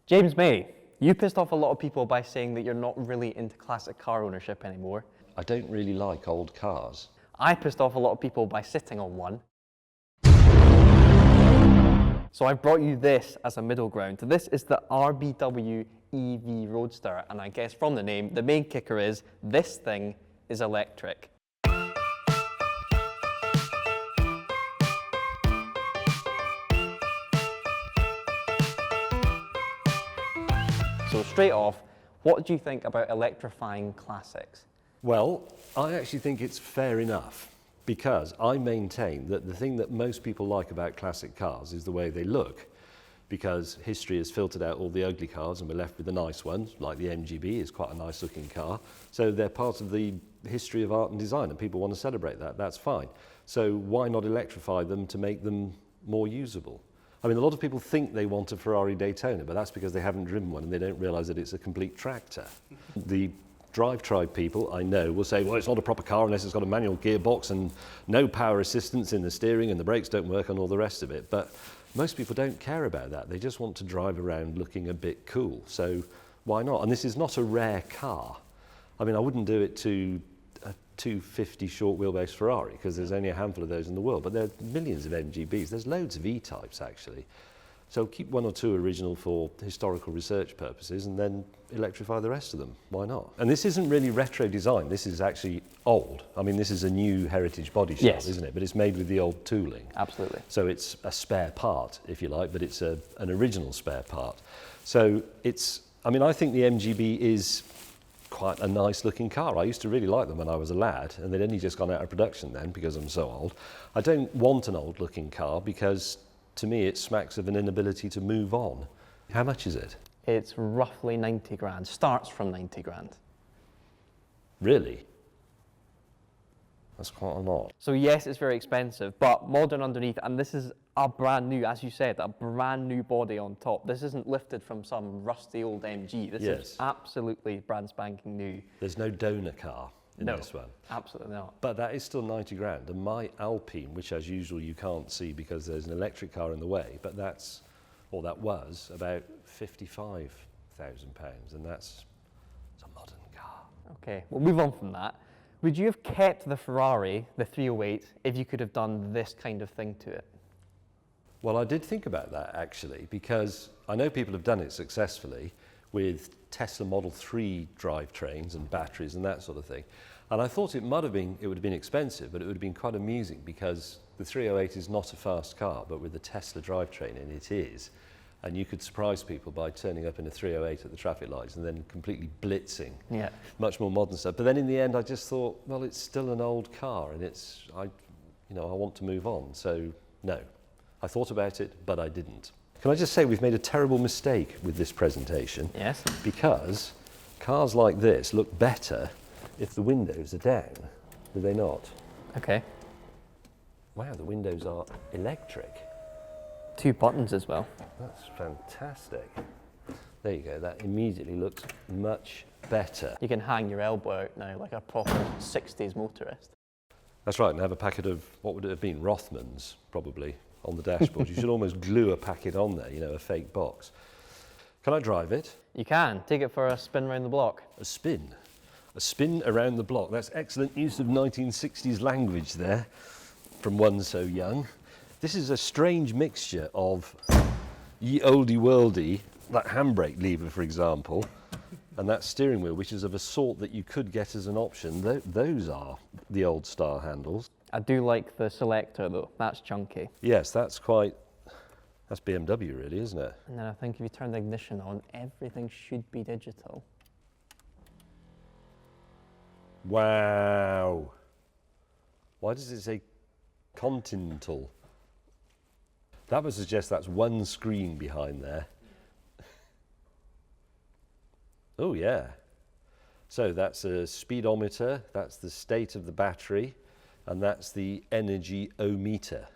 James May, you pissed off a lot of people by saying that you're not really into classic car ownership anymore. I don't really like old cars. I pissed off a lot of people by sitting on one. So I've brought you this as a middle ground. This is the RBW EV Roadster, and I guess from the name, the main kicker is this thing is electric. So straight off, what do you think about Electrifying Classics? Well, I actually think it's fair enough, because I maintain that the thing that most people like about classic cars is the way they look, because history has filtered out all the ugly cars and we're left with the nice ones, like the MGB is quite a nice looking car. So they're part of the history of art and design and people want to celebrate that, that's fine. So why not electrify them to make them more usable? I mean, a lot of people think they want a Ferrari Daytona, but that's because they haven't driven one and they don't realise that it's a complete tractor. The drive tribe people I know will say, well, it's not a proper car unless it's got a manual gearbox and no power assistance in the steering and the brakes don't work and all the rest of it. But most people don't care about that. They just want to drive around looking a bit cool. So why not? And this is not a rare car. I mean, I wouldn't do it to a 250 short wheelbase Ferrari because there's only a handful of those in the world, but there are millions of MGBs. There's loads of E-types actually. So keep one or two original for historical research purposes and then electrify the rest of them. Why not? And this isn't really retro design. This is actually old. I mean, this is a new heritage body shop, Yes. isn't it? But it's made with the old tooling. Absolutely. So it's a spare part, if you like, but it's an original spare part. So it's, I mean, I think the MGB is quite a nice looking car. I used to really like them when I was a lad, and they'd only just gone out of production then because I'm so old. I don't want an old looking car because to me it smacks of an inability to move on. How much is it? It's roughly 90 grand, starts from 90 grand. Really? That's quite a lot. So yes, it's very expensive, but modern underneath, and this is a brand new, as you said, a brand new body on top. This isn't lifted from some rusty old MG. This is absolutely brand spanking new. There's no donor car in this one. Absolutely not. But that is still 90 grand. And my Alpine, which as usual you can't see because there's an electric car in the way, but that's, or that was, about £55,000. And it's a modern car. Okay, we'll move on from that. Would you have kept the Ferrari, the 308, if you could have done this kind of thing to it? Well, I did think about that actually, because I know people have done it successfully with Tesla Model 3 drivetrains and batteries and that sort of thing. And I thought it would have been expensive, but it would have been quite amusing because the 308 is not a fast car, but with the Tesla drivetrain in it is. And you could surprise people by turning up in a 308 at the traffic lights and then completely blitzing. Yeah. Much more modern stuff. But then in the end, I just thought, well, it's still an old car and I want to move on. So no, I thought about it, but I didn't. Can I just say we've made a terrible mistake with this presentation? Yes. Because cars like this look better if the windows are down, do they not? Okay. Wow, the windows are electric. 2 buttons as well. That's fantastic. There you go, that immediately looks much better. You can hang your elbow out now like a proper 60s motorist. That's right, and have a packet of, what would it have been, Rothmans, probably, on the dashboard. You should almost glue a packet on there, you know, a fake box. Can I drive it? You can. Take it for a spin around the block. A spin? A spin around the block. That's excellent use of 1960s language there, from one so young. This is a strange mixture of ye oldie worldy, that handbrake lever, for example, and that steering wheel, which is of a sort that you could get as an option. Those are the old style handles. I do like the selector though, that's chunky. Yes, that's BMW really, isn't it? And then I think if you turn the ignition on, everything should be digital. Wow. Why does it say Continental? That would suggest that's one screen behind there. Oh yeah. So that's a speedometer, that's the state of the battery, and that's the energy-o-meter.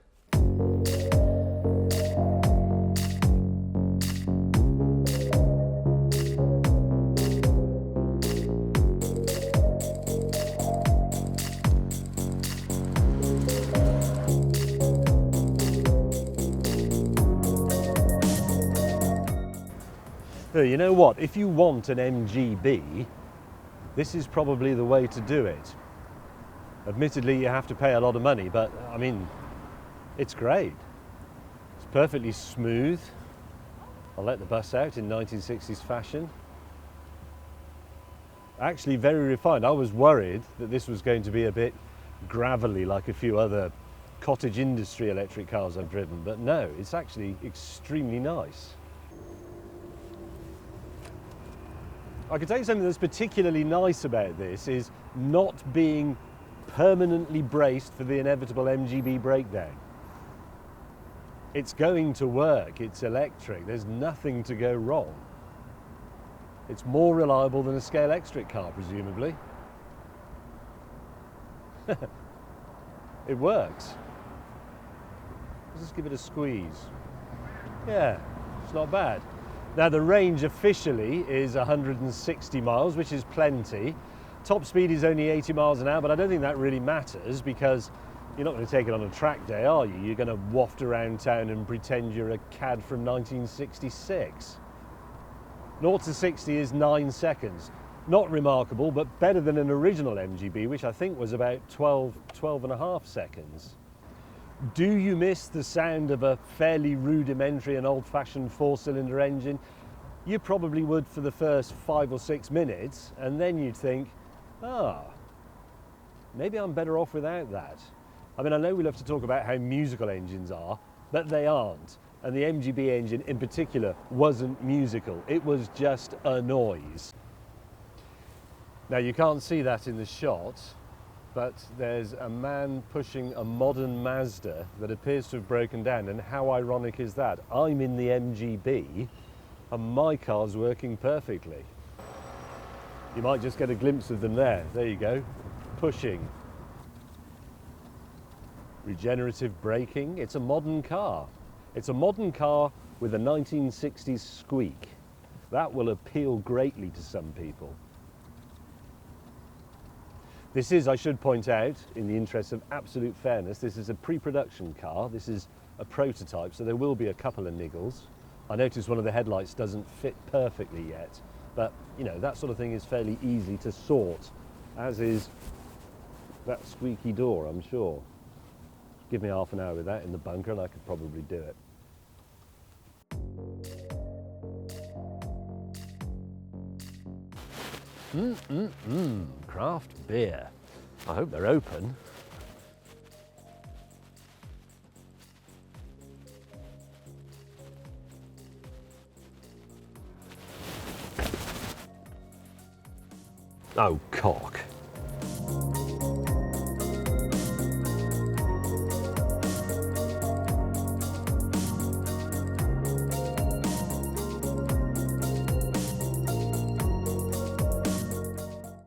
You know what? If you want an MGB, this is probably the way to do it. Admittedly, you have to pay a lot of money, but I mean, it's great. It's perfectly smooth. I'll let the bus out in 1960s fashion. Actually very refined. I was worried that this was going to be a bit gravelly like a few other cottage industry electric cars I've driven, but no, it's actually extremely nice. I can tell you something that's particularly nice about this is not being permanently braced for the inevitable MGB breakdown. It's going to work, it's electric, there's nothing to go wrong. It's more reliable than a scale electric car, presumably. It works. Let's just give it a squeeze. Yeah, it's not bad. Now the range officially is 160 miles, which is plenty. Top speed is only 80 miles an hour, but I don't think that really matters because you're not going to take it on a track day, are you? You're going to waft around town and pretend you're a cad from 1966. 0 to 60 is 9 seconds. Not remarkable, but better than an original MGB, which I think was about 12 and a half seconds. Do you miss the sound of a fairly rudimentary and old-fashioned four-cylinder engine? You probably would for the first 5 or 6 minutes, and then you'd think, maybe I'm better off without that. I mean, I know we love to talk about how musical engines are, but they aren't. And the MGB engine in particular wasn't musical. It was just a noise. Now you can't see that in the shot, but there's a man pushing a modern Mazda that appears to have broken down, and how ironic is that? I'm in the MGB and my car's working perfectly. You might just get a glimpse of them there. There you go, pushing. Regenerative braking. It's a modern car. It's a modern car with a 1960s squeak. That will appeal greatly to some people. This is, I should point out, in the interest of absolute fairness, this is a pre-production car. This is a prototype, so there will be a couple of niggles. I noticed one of the headlights doesn't fit perfectly yet, but you know, that sort of thing is fairly easy to sort, as is that squeaky door, I'm sure. Give me half an hour with that in the bunker and I could probably do it. Craft beer. I hope they're open. Oh, cock.